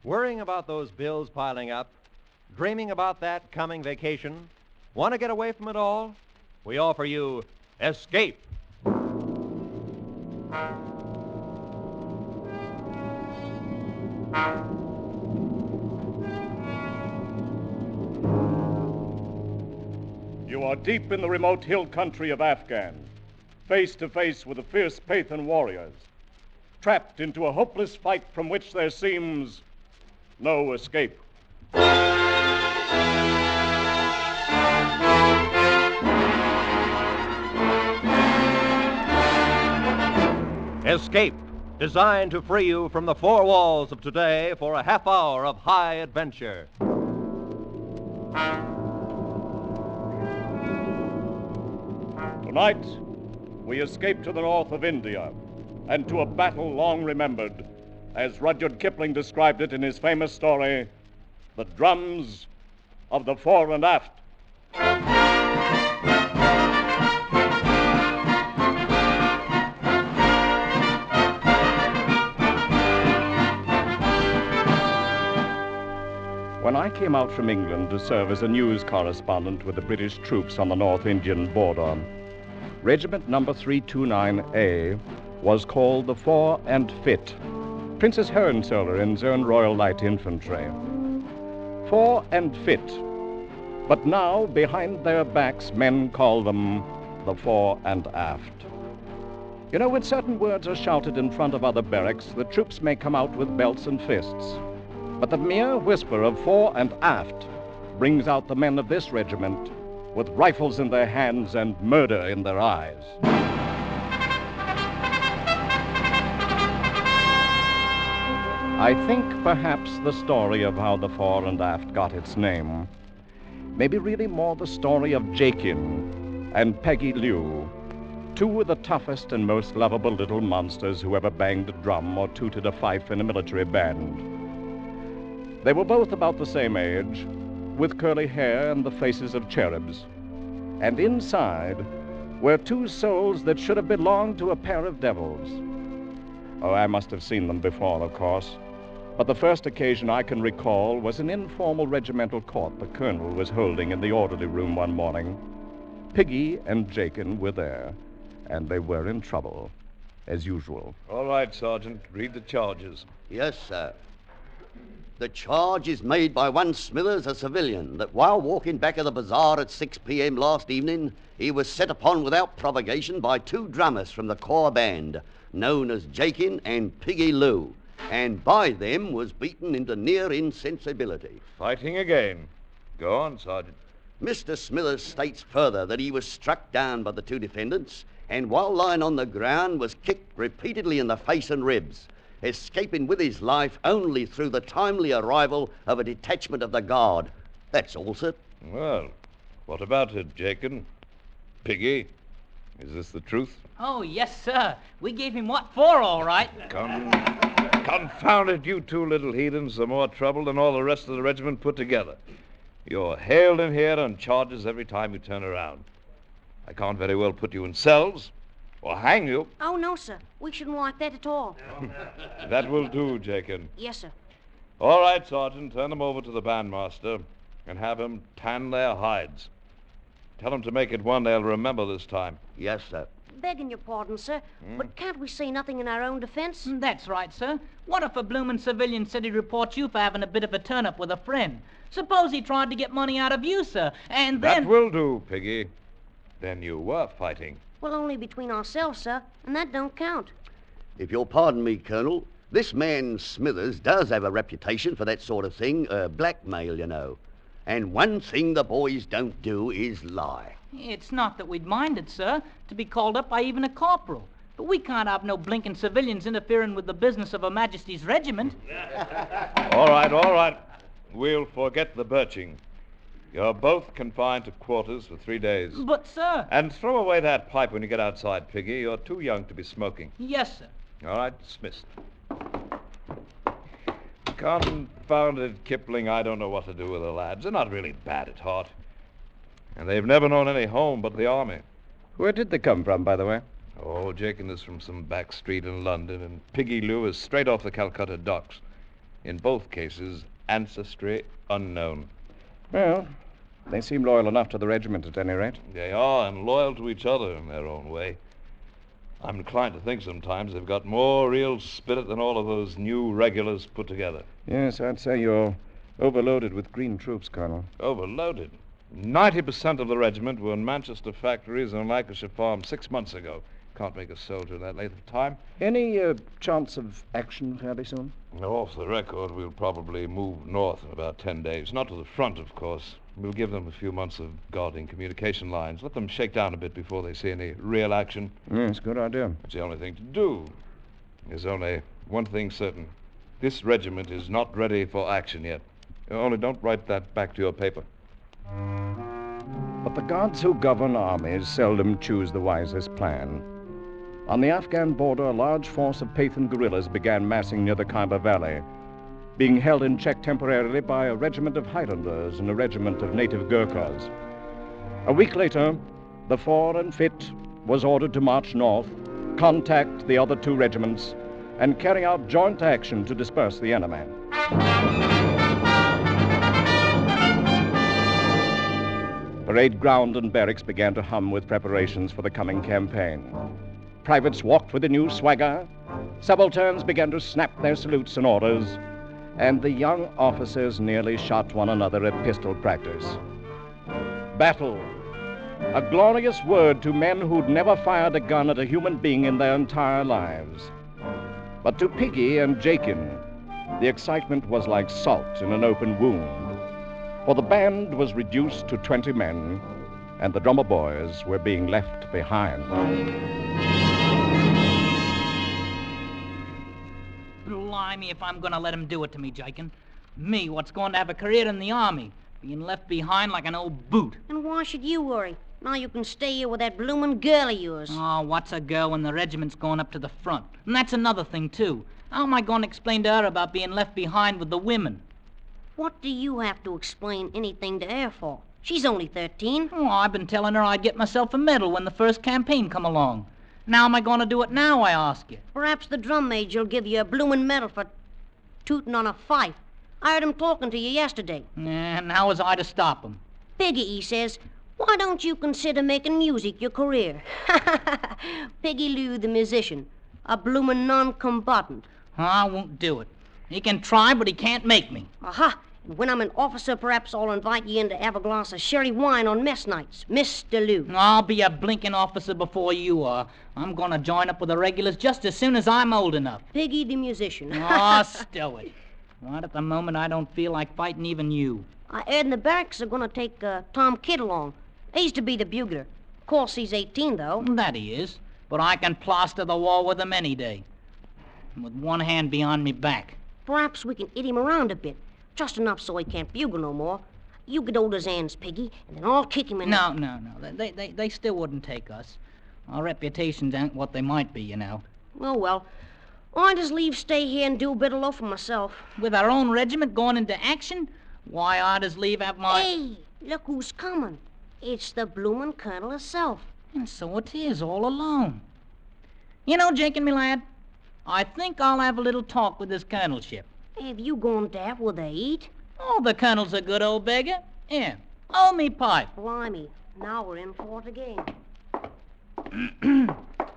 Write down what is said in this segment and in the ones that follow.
Worrying about those bills piling up? Dreaming about that coming vacation? Want to get away from it all? We offer you Escape. You are deep in the remote hill country of Afghan, face to face with the fierce Pathan warriors, trapped into a hopeless fight from which there seems no escape. Escape, designed to free you from the four walls of today for a half hour of high adventure. Tonight, we escape to the north of India and to a battle long remembered, as Rudyard Kipling described it in his famous story, The Drums of the Fore and Aft. When I came out from England to serve as a news correspondent with the British troops on the North Indian border, Regiment number 329A was called the Fore and Fit, Princess Hohenzollerins Own Royal Light Infantry. Fore and Fit, but now behind their backs men call them the Fore and Aft. You know, when certain words are shouted in front of other barracks, the troops may come out with belts and fists. But the mere whisper of Fore and Aft brings out the men of this regiment with rifles in their hands and murder in their eyes. I think perhaps the story of how the Fore and Aft got its name may be really more the story of Jakin and Peggy Liu, two of the toughest and most lovable little monsters who ever banged a drum or tooted a fife in a military band. They were both about the same age, with curly hair and the faces of cherubs. And inside were two souls that should have belonged to a pair of devils. Oh, I must have seen them before, of course. But the first occasion I can recall was an informal regimental court the colonel was holding in the orderly room one morning. Piggy and Jakin were there, and they were in trouble, as usual. All right, Sergeant. Read the charges. Yes, sir. The charge is made by one Smithers, a civilian, that while walking back of the bazaar at 6 p.m. last evening, he was set upon without provocation by two drummers from the corps band, known as Jakin and Piggy Lou, and by them was beaten into near insensibility. Fighting again. Go on, Sergeant. Mr. Smithers states further that he was struck down by the two defendants, and while lying on the ground was kicked repeatedly in the face and ribs, escaping with his life only through the timely arrival of a detachment of the guard. That's all, sir. Well, what about it, Jakin? Piggy, is this the truth? Oh, yes, sir. We gave him what for, all right. Confound it, you two little heathens are more trouble than all the rest of the regiment put together. You're hailed in here on charges every time you turn around. I can't very well put you in cells or hang you. Oh, no, sir. We shouldn't like that at all. That will do, Jakin. Yes, sir. All right, Sergeant, turn them over to the bandmaster and have him tan their hides. Tell them to make it one they'll remember this time. Yes, sir. Begging your pardon, sir, but can't we say nothing in our own defense? That's right, sir. What if a bloomin' civilian said he'd report you for having a bit of a turn-up with a friend? Suppose he tried to get money out of you, sir, and then... That will do, Piggy. Then you were fighting. Well, only between ourselves, sir, and that don't count. If you'll pardon me, Colonel, this man Smithers does have a reputation for that sort of thing, blackmail, you know. And one thing the boys don't do is lie. It's not that we'd mind it, sir, to be called up by even a corporal. But we can't have no blinking civilians interfering with the business of Her Majesty's regiment. All right. We'll forget the birching. You're both confined to quarters for 3 days. But, sir... And throw away that pipe when you get outside, Piggy. You're too young to be smoking. Yes, sir. All right, dismissed. Confounded Kipling, I don't know what to do with the lads. They're not really bad at heart. And they've never known any home but the army. Where did they come from, by the way? Oh, Jakin is from some back street in London, and Piggy Lou is straight off the Calcutta docks. In both cases, ancestry unknown. Well, they seem loyal enough to the regiment at any rate. They are, and loyal to each other in their own way. I'm inclined to think sometimes they've got more real spirit than all of those new regulars put together. Yes, I'd say you're overloaded with green troops, Colonel. Overloaded. 90% of the regiment were in Manchester factories and Lancashire farms 6 months ago. Can't make a soldier in that length of time. Any chance of action fairly soon? Off the record, we'll probably move north in about 10 days. Not to the front, of course. We'll give them a few months of guarding communication lines. Let them shake down a bit before they see any real action. Yes, good idea. It's the only thing to do. There's only one thing certain. This regiment is not ready for action yet. Only don't write that back to your paper. But the gods who govern armies seldom choose the wisest plan. On the Afghan border, a large force of Pathan guerrillas began massing near the Khyber Valley, being held in check temporarily by a regiment of Highlanders and a regiment of native Gurkhas. A week later, the Fore and Fit was ordered to march north, contact the other two regiments, and carry out joint action to disperse the enemy. Parade ground and barracks began to hum with preparations for the coming campaign. Privates walked with a new swagger, subalterns began to snap their salutes and orders, and the young officers nearly shot one another at pistol practice. Battle, a glorious word to men who'd never fired a gun at a human being in their entire lives. But to Piggy and Jakin, the excitement was like salt in an open wound, for the band was reduced to 20 men, and the drummer boys were being left behind. Blimey if I'm going to let him do it to me, Jakin. Me, what's going to have a career in the army, being left behind like an old boot. And why should you worry? Now you can stay here with that bloomin' girl of yours. Oh, what's a girl when the regiment's going up to the front? And that's another thing, too. How am I going to explain to her about being left behind with the women? What do you have to explain anything to her for? She's only 13. Oh, I've been telling her I'd get myself a medal when the first campaign come along. Now am I going to do it now, I ask you? Perhaps the drum major'll give you a bloomin' medal for tootin' on a fife. I heard him talking to you yesterday. And how was I to stop him? Piggy, he says, why don't you consider making music your career? Piggy Lou, the musician, a bloomin' non-combatant. I won't do it. He can try, but he can't make me. Aha! And when I'm an officer, perhaps I'll invite you in to have a glass of sherry wine on mess nights, Mr. Lou. I'll be a blinking officer before you are. I'm going to join up with the regulars just as soon as I'm old enough. Piggy the musician. Oh, stow it. Right at the moment, I don't feel like fighting even you. I heard in the barracks they're going to take Tom Kidd along. He's to be the bugler. Of course, he's 18, though. That he is. But I can plaster the wall with him any day. With one hand behind me back. Perhaps we can hit him around a bit. Just enough so he can't bugle no more. You get hold of his hands, Piggy, and then I'll kick him in No. They still wouldn't take us. Our reputations ain't what they might be, you know. Oh, well. I just leave stay here and do a bit of loafing myself. With our own regiment going into action? Why, I just leave have my... Hey, look who's coming. It's the bloomin' colonel herself. And so it is, all alone. You know, Jakin, me lad, I think I'll have a little talk with this colonelship. Have you gone daft with the heat? Oh, the colonel's a good old beggar. Here, hold me pipe. Blimey, now we're in for it again.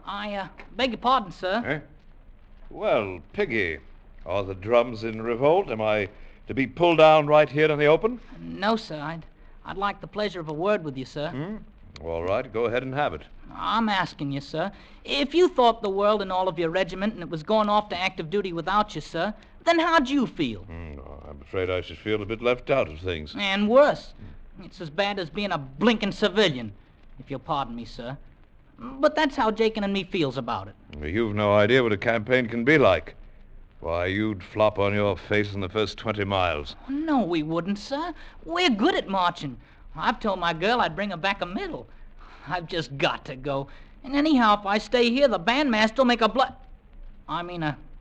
I beg your pardon, sir. Eh? Well, Piggy, are the drums in revolt? Am I to be pulled down right here in the open? No, sir. I'd like the pleasure of a word with you, sir. All right, go ahead and have it. I'm asking you, sir. If you thought the world and all of your regiment and it was going off to active duty without you, sir, then how'd you feel? I'm afraid I should feel a bit left out of things. And worse. It's as bad as being a blinking civilian, if you'll pardon me, sir. But that's how Jakin and me feels about it. You've no idea what a campaign can be like. Why, you'd flop on your face in the first 20 miles. No, we wouldn't, sir. We're good at marching. I've told my girl I'd bring her back a medal. I've just got to go. And anyhow, if I stay here, the bandmaster'll make a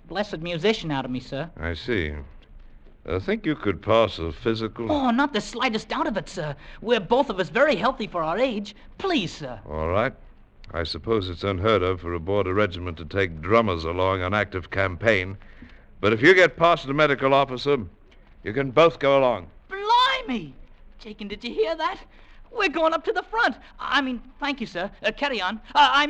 blessed musician out of me, sir. I see. I think you could pass a physical... Oh, not the slightest doubt of it, sir. We're both of us very healthy for our age. Please, sir. All right. I suppose it's unheard of for a border regiment to take drummers along on active campaign. But if you get past the medical officer, you can both go along. Blimey! Jakin, did you hear that? We're going up to the front. Thank you, sir. Carry on. Yoo-hoo!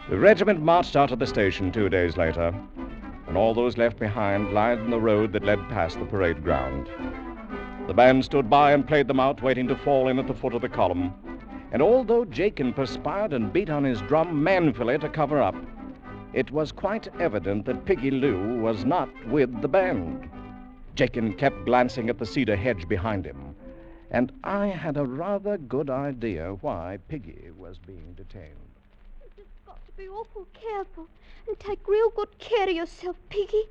The regiment marched out of the station 2 days later, and all those left behind lined the road that led past the parade ground. The band stood by and played them out, waiting to fall in at the foot of the column. And although Jakin perspired and beat on his drum manfully to cover up, it was quite evident that Piggy Lou was not with the band. Jakin kept glancing at the cedar hedge behind him, and I had a rather good idea why Piggy was being detained. You've just got to be awful careful and take real good care of yourself, Piggy.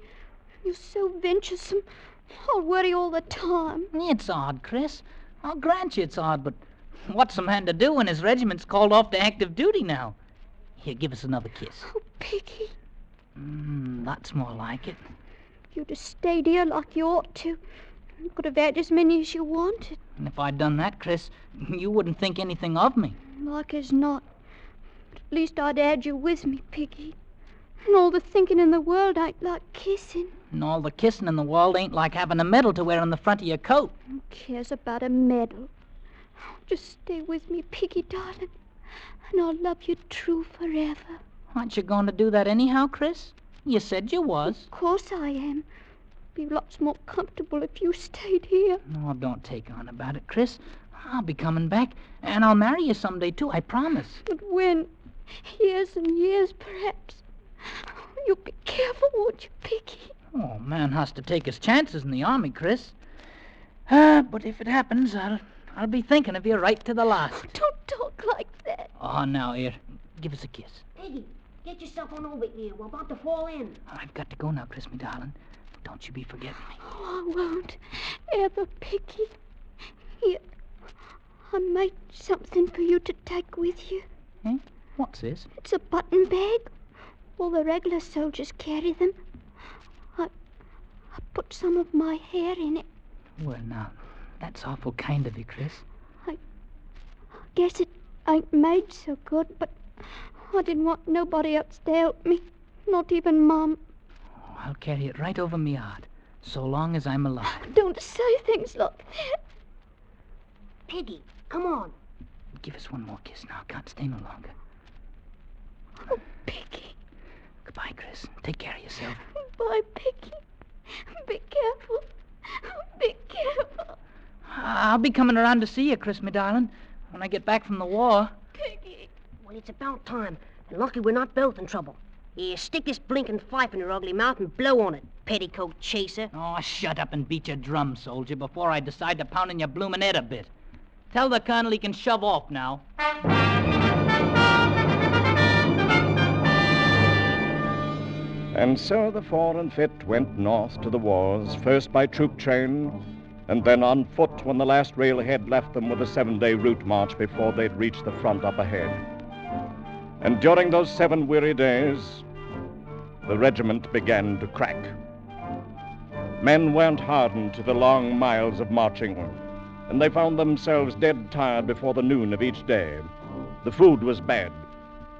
You're so venturesome. I'll worry all the time. It's odd, Chris. I'll grant you it's odd, but what's a man to do when his regiment's called off to active duty now? Here, give us another kiss. Oh, Piggy. That's more like it. You'd have stayed here like you ought to. You could have had as many as you wanted. And if I'd done that, Chris, you wouldn't think anything of me. Like as not. But at least I'd had you with me, Piggy. And all the thinking in the world ain't like kissing. And all the kissing in the world ain't like having a medal to wear on the front of your coat. Who cares about a medal? Just stay with me, Piggy, darling. And I'll love you true forever. Aren't you going to do that anyhow, Chris? You said you was. Of course I am. Be lots more comfortable if you stayed here. No, don't take on about it, Chris. I'll be coming back, and I'll marry you someday, too, I promise. But when? Years and years, perhaps. You be careful, won't you, Piggy? Oh, man has to take his chances in the army, Chris. But if it happens, I'll be thinking of you right to the last. Oh, don't talk like that. Oh, now, here, give us a kiss. Peggy, get yourself on over here. We're about to fall in. I've got to go now, Chris, me darling. Don't you be forgetting me. Oh, I won't ever, Piggy. Here, I made something for you to take with you. Eh? What's this? It's a button bag. All the regular soldiers carry them. I put some of my hair in it. Well, now, that's awful kind of you, Chris. I guess it ain't made so good, but I didn't want nobody else to help me. Not even Mum. Oh, I'll carry it right over me heart, so long as I'm alive. Don't say things like that. Peggy, come on. Give us one more kiss now. I can't stay no longer. Oh, Piggy. Goodbye, Chris. Take care of yourself. Bye, Piggy. Be careful. Be careful. I'll be coming around to see you, Chris, me darling, when I get back from the war. Piggy. Well, it's about time. And lucky we're not both in trouble. Here, stick this blinking pipe in your ugly mouth and blow on it, petticoat chaser. Oh, shut up and beat your drum, soldier, before I decide to pound in your bloomin' head a bit. Tell the colonel he can shove off now. And so the Fore and Fit went north to the wars, first by troop train, and then on foot when the last railhead left them with a 7-day route march before they'd reach the front up ahead. And during those 7 weary days, the regiment began to crack. Men weren't hardened to the long miles of marching, and they found themselves dead tired before the noon of each day. The food was bad,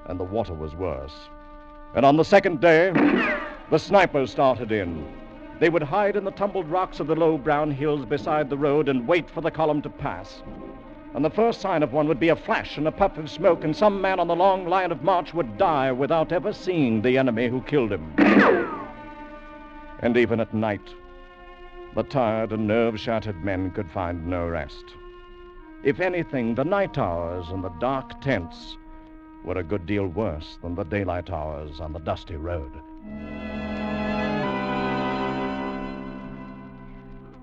and the water was worse. And on the 2nd day, the snipers started in. They would hide in the tumbled rocks of the low brown hills beside the road and wait for the column to pass. And the first sign of one would be a flash and a puff of smoke, and some man on the long line of march would die without ever seeing the enemy who killed him. And even at night, the tired and nerve-shattered men could find no rest. If anything, the night hours and the dark tents were a good deal worse than the daylight hours on the dusty road.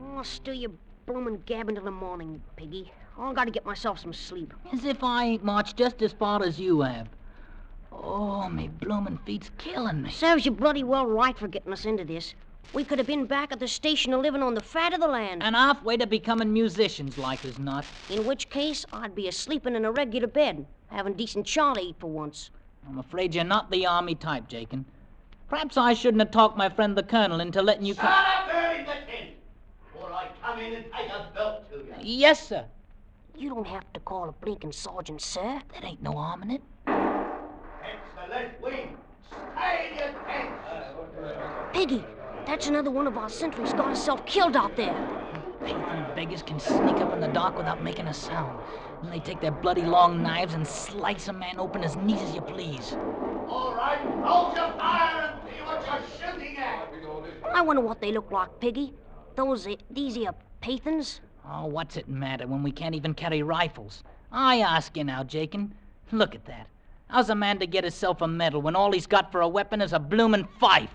Oh, still you bloomin' gabbing till the morning, Piggy. I gotta get myself some sleep. As if I ain't marched just as far as you have. Oh, me bloomin' feet's killing me. Serves you bloody well right for getting us into this. We could have been back at the station a living on the fat of the land. And halfway to becoming musicians, like as not. In which case, I'd be a-sleeping in a regular bed, having decent chaw to eat for once. I'm afraid you're not the army type, Jakin. Perhaps I shouldn't have talked my friend the colonel into letting you Shut up there in the tent, or I come in and take a belt to you. Yes, sir. You don't have to call a blinking sergeant, sir. That ain't no harm in it. It's the left wing. Stay in your tents. Piggy, that's another one of our sentries got herself killed out there. Pathan beggars can sneak up in the dark without making a sound. And they take their bloody long knives and slice a man open as neat as you please. All right, hold your fire and see what you're shooting at. I wonder what they look like, Piggy. These here Pathans? Oh, what's it matter when we can't even carry rifles? I ask you now, Jakin. Look at that. How's a man to get himself a medal when all he's got for a weapon is a bloomin' fife?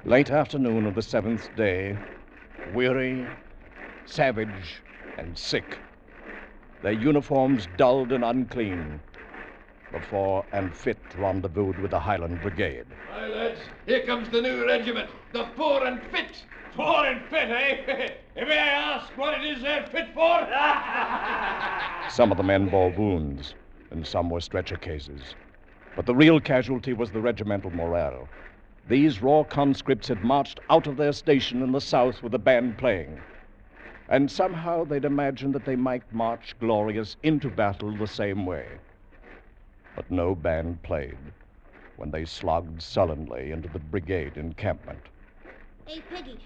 Late afternoon of the 7th day, weary, savage, and sick, their uniforms dulled and unclean, the Fore and Fit rendezvoused with the Highland Brigade. Hi, lads. Here comes the new regiment, the Fore and Fit. Fore and Fit, eh? May I ask what it is they're fit for? Some of the men bore wounds, and some were stretcher cases. But the real casualty was the regimental morale. These raw conscripts had marched out of their station in the south with the band playing. And somehow they'd imagined that they might march glorious into battle the same way. But no band played when they slogged sullenly into the brigade encampment. Hey, Piggy,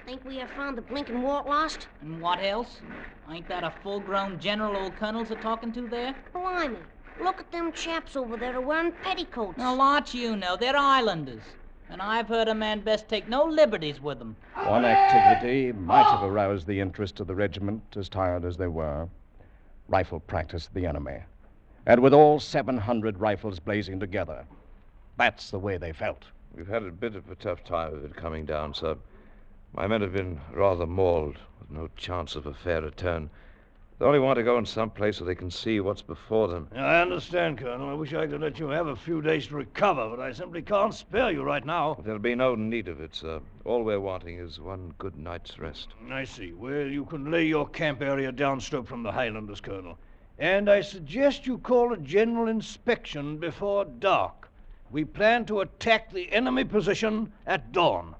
think we have found the blinking wart lost? And what else? Ain't that a full-grown general old colonel's a-talking to there? Blimey, look at them chaps over there wearing petticoats. A lot you know. They're islanders. And I've heard a man best take no liberties with them. One activity might have aroused the interest of the regiment, as tired as they were. Rifle practice with the enemy. And with all 700 rifles blazing together. That's the way they felt. We've had a bit of a tough time of it coming down, sir. My men have been rather mauled, with no chance of a fair return. They only want to go in some place where they can see what's before them. I understand, Colonel. I wish I could let you have a few days to recover, but I simply can't spare you right now. There'll be no need of it, sir. All we're wanting is one good night's rest. I see. Well, you can lay your camp area downstroke from the Highlanders, Colonel. And I suggest you call a general inspection before dark. We plan to attack the enemy position at dawn.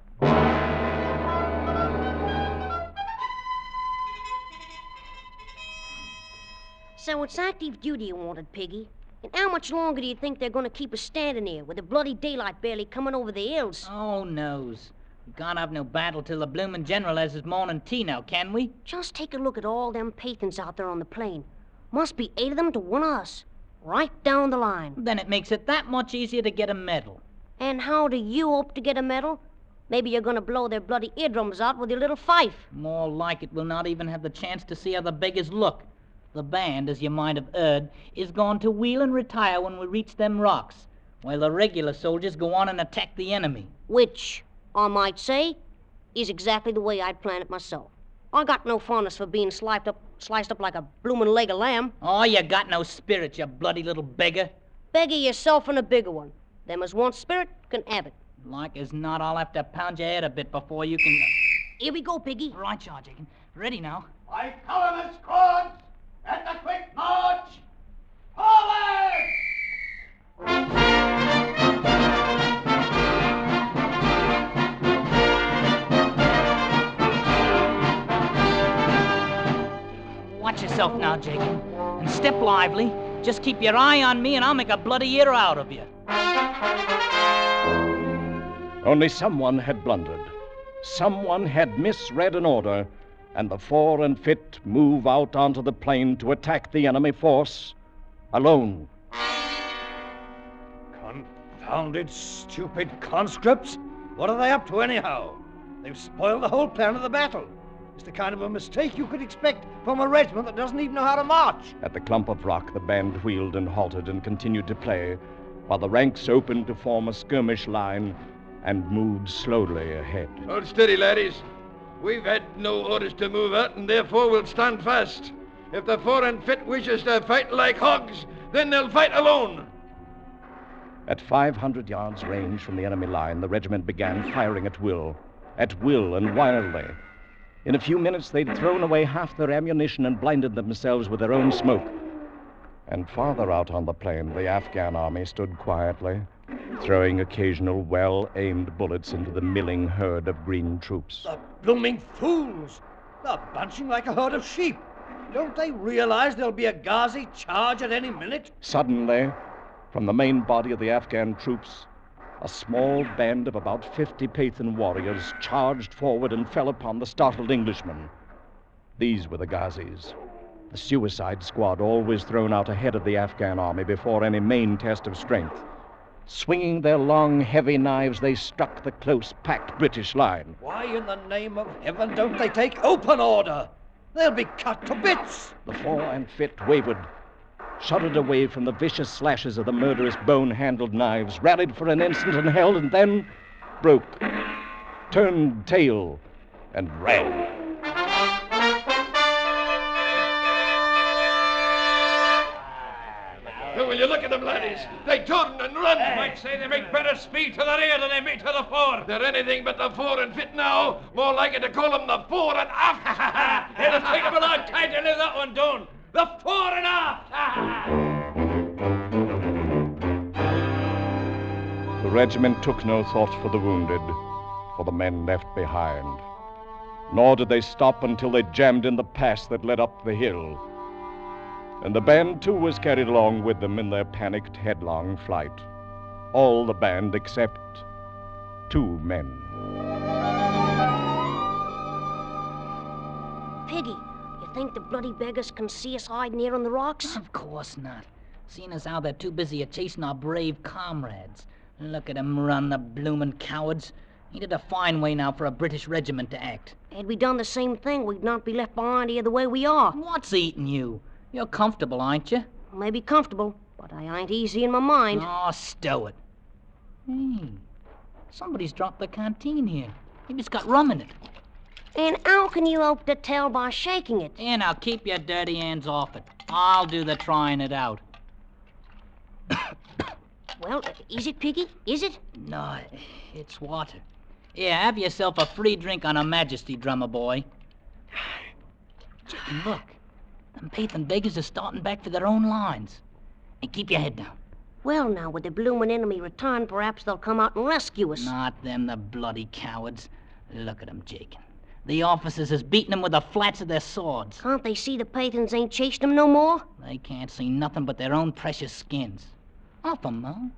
So it's active duty you wanted, Piggy. And how much longer do you think they're going to keep us standing here with the bloody daylight barely coming over the hills? Oh, knows. We can't have no battle till the bloomin' general has his morning tea now, can we? Just take a look at all them Pathans out there on the plain. Must be 8 of them to 1 of us. Right down the line. Then it makes it that much easier to get a medal. And how do you hope to get a medal? Maybe you're going to blow their bloody eardrums out with your little fife. More like it, we'll not even have the chance to see how the beggars look. The band, as you might have heard, is going to wheel and retire when we reach them rocks, while the regular soldiers go on and attack the enemy. Which, I might say, is exactly the way I'd plan it myself. I got no fondness for being sliced up like a bloomin' leg of lamb. Oh, you got no spirit, you bloody little beggar. Beggar yourself and a bigger one. Them as want spirit can have it. Like as not, I'll have to pound your head a bit before you can... Here we go, Piggy. Right, Sergeant. Ready now. I column squads at the quick march. Forward! Watch yourself now, Jacob. And step lively. Just keep your eye on me and I'll make a bloody ear out of you. Only someone had blundered. Someone had misread an order, and the Fore and Fit move out onto the plain to attack the enemy force alone. Confounded, stupid conscripts! What are they up to, anyhow? They've spoiled the whole plan of the battle. It's the kind of a mistake you could expect from a regiment that doesn't even know how to march. At the clump of rock, the band wheeled and halted and continued to play, while the ranks opened to form a skirmish line and moved slowly ahead. Hold steady, laddies. We've had no orders to move out, and therefore we'll stand fast. If the Fore and Fit wishes to fight like hogs, then they'll fight alone. At 500 yards range from the enemy line, the regiment began firing at will and wildly. In a few minutes, they'd thrown away half their ammunition and blinded themselves with their own smoke. And farther out on the plain, the Afghan army stood quietly, throwing occasional well-aimed bullets into the milling herd of green troops. The blooming fools! They're bunching like a herd of sheep. Don't they realize there'll be a Ghazi charge at any minute? Suddenly, from the main body of the Afghan troops, a small band of about 50 Pathan warriors charged forward and fell upon the startled Englishmen. These were the Ghazis, the suicide squad always thrown out ahead of the Afghan army before any main test of strength. Swinging their long, heavy knives, they struck the close-packed British line. Why in the name of heaven don't they take open order? They'll be cut to bits. The Fore and Fit wavered, shuddered away from the vicious slashes of the murderous bone-handled knives, rallied for an instant and held, and then broke, turned tail, and ran. Will you look at them, laddies? They turn and run. I'd say they make better speed to the rear than they make to the fore. They're anything but the Fore and Fit now. More likely to call them the Fore and Aft. It'll take them a long time to live that one down. The Fore and Aft. The regiment took no thought for the wounded, for the men left behind. Nor did they stop until they jammed in the pass that led up the hill. And the band, too, was carried along with them in their panicked, headlong flight. All the band except 2 men. Piggy, you think the bloody beggars can see us hiding here on the rocks? Of course not. Seeing as how they're too busy at chasing our brave comrades. Look at 'em run, the bloomin' cowards. Ain't it a fine way now for a British regiment to act? Had we done the same thing, we'd not be left behind here the way we are. What's eating you? You're comfortable, aren't you? Maybe comfortable, but I ain't easy in my mind. Oh, stow it. Hey, somebody's dropped the canteen here. Maybe it's got rum in it. And how can you hope to tell by shaking it? And now keep your dirty hands off it. I'll do the trying it out. Well, is it, Piggy? Is it? No, it's water. Here, have yourself a free drink on Her Majesty, drummer boy. Chicken, look. Them Pathan beggars are starting back for their own lines. And keep your head down. Well, now, with the bloomin' enemy return, perhaps they'll come out and rescue us. Not them, the bloody cowards. Look at 'em, Jakin. The officers is beating them with the flats of their swords. Can't they see the Pathans ain't chased them no more? They can't see nothing but their own precious skins. Off 'em, huh?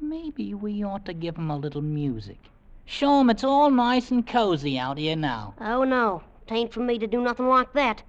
Maybe we ought to give 'em a little music. Show 'em it's all nice and cozy out here now. Oh, no. 'Tain't for me to do nothing like that.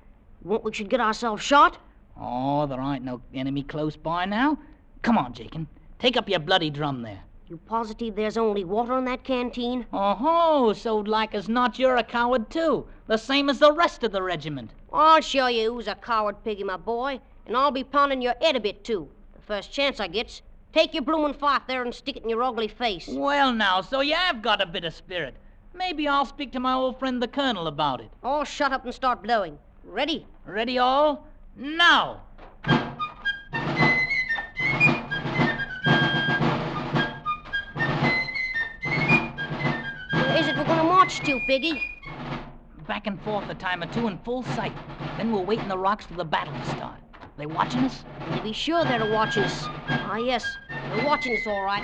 Won't we should get ourselves shot? Oh, there ain't no enemy close by now. Come on, Jakin. Take up your bloody drum there. You positive there's only water in that canteen? Oh-ho, so like as not you're a coward too. The same as the rest of the regiment. I'll show you who's a coward, Piggy, my boy. And I'll be pounding your head a bit, too. The first chance I gets. Take your bloomin' fife there and stick it in your ugly face. Well, now, so you have got a bit of spirit. Maybe I'll speak to my old friend the Colonel about it. All shut up and start blowing. Ready? Ready all? Now! Where is it we're gonna march to, Piggy? Back and forth a time or two in full sight. Then we'll wait in the rocks for the battle to start. They watching us? To be sure they're watching us. Ah, yes. They're watching us, all right.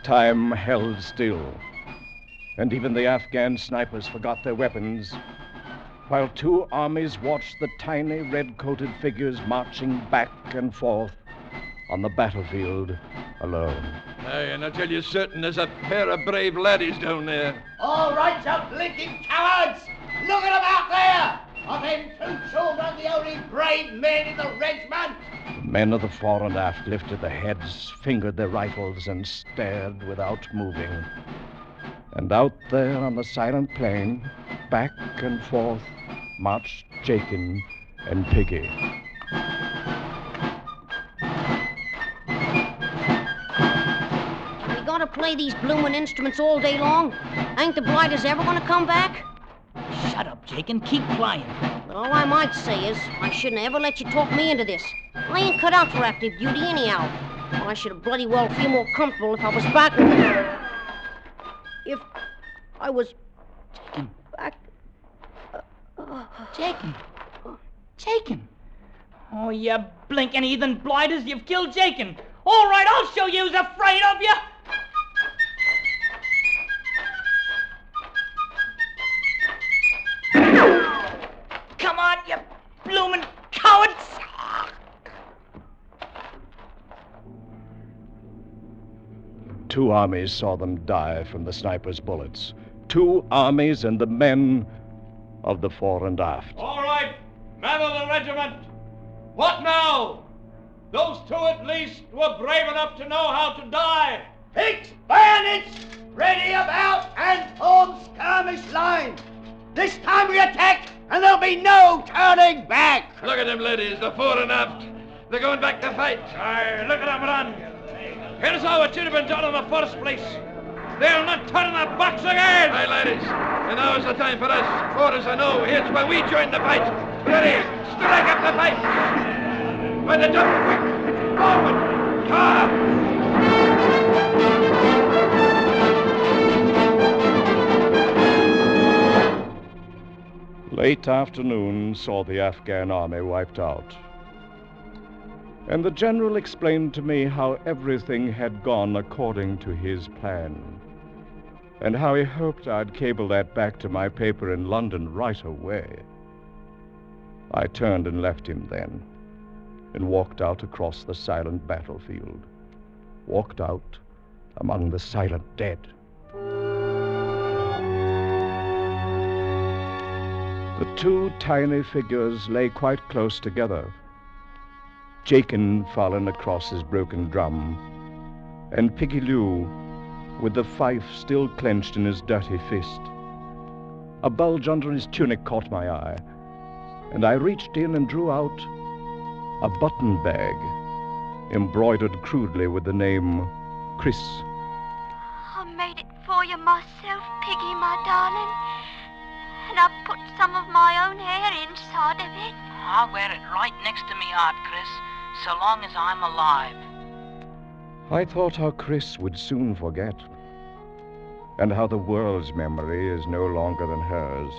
Time held still, and even the Afghan snipers forgot their weapons, while 2 armies watched the tiny red-coated figures marching back and forth on the battlefield alone. Aye, and I tell you certain there's a pair of brave laddies down there. All right, you blinking cowards! Look at them out there! Of them 2 children, the only brave men in the regiment! The men of the fore and aft lifted their heads, fingered their rifles, and stared without moving. And out there on the silent plain, back and forth, marched Jakin and Piggy. We gotta play these bloomin' instruments all day long? Ain't the blighters ever gonna come back? Shut up, Jakin. Keep playing. But all I might say is, I shouldn't ever let you talk me into this. I ain't cut out for active duty anyhow. I should have bloody well feel more comfortable if I was back. If I was back. Jakin. Jakin. Oh, you blinking heathen blighters, you've killed Jakin. All right, I'll show you who's afraid of you. Come on, you bloomin' cowards! 2 armies saw them die from the sniper's bullets. 2 armies and the men of the fore and aft. All right, men of the regiment. What now? Those 2 at least were brave enough to know how to die. Fix bayonets, ready about and form skirmish line. This time we attack, and there'll be no turning back. Look at them, ladies, the fore and aft. They're going back to fight. Aye, look at them run. Here's how it should have been done in the first place. They'll not turn their backs again. Aye, ladies, and now's the time for us. For as I know, here's where we join the fight. Ready, strike up the fight. By the jump, quick, forward, charge. Late afternoon saw the Afghan army wiped out. And the general explained to me how everything had gone according to his plan, and how he hoped I'd cable that back to my paper in London right away. I turned and left him then, and walked out across the silent battlefield, walked out among the silent dead. The 2 tiny figures lay quite close together, Jakin fallen across his broken drum, and Piggy Lou with the fife still clenched in his dirty fist. A bulge under his tunic caught my eye, and I reached in and drew out a button bag embroidered crudely with the name Chris. I made it for you myself, Piggy, my darling. And I put some of my own hair inside of it. I'll wear it right next to me heart, Chris, so long as I'm alive. I thought how Chris would soon forget, and how the world's memory is no longer than hers.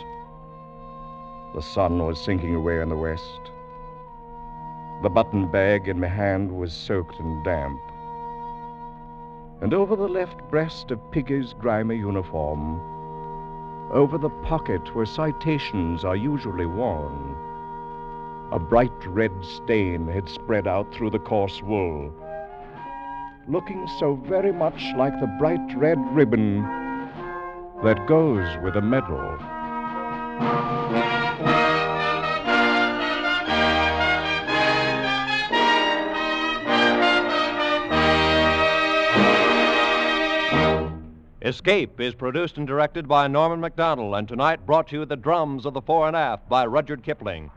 The sun was sinking away in the west. The button bag in my hand was soaked and damp. And over the left breast of Piggy's grimy uniform, over the pocket where citations are usually worn, a bright red stain had spread out through the coarse wool, looking so very much like the bright red ribbon that goes with a medal. Escape is produced and directed by Norman MacDonald, and tonight brought to you The Drums of the Fore and Aft by Rudyard Kipling.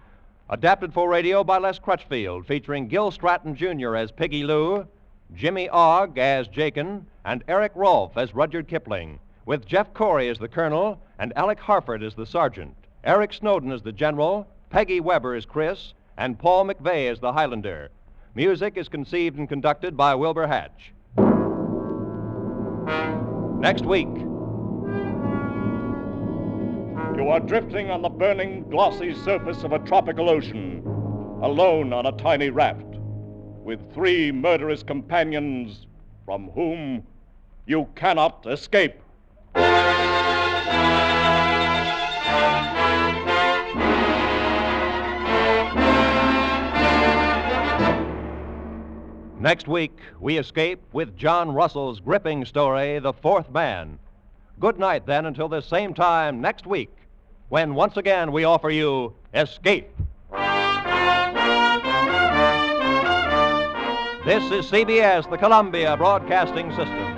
Adapted for radio by Les Crutchfield, featuring Gil Stratton Jr. as Piggy Lou, Jimmy Ogg as Jakin, and Eric Rolfe as Rudyard Kipling, with Jeff Corey as the colonel and Alec Harford as the sergeant, Eric Snowden as the general, Peggy Weber as Chris, and Paul McVeigh as the Highlander. Music is conceived and conducted by Wilbur Hatch. Next week. You are drifting on the burning, glossy surface of a tropical ocean, alone on a tiny raft, with 3 murderous companions from whom you cannot escape. Next week, we escape with John Russell's gripping story, The Fourth Man. Good night, then, until this same time next week, when once again we offer you Escape. This is CBS, the Columbia Broadcasting System.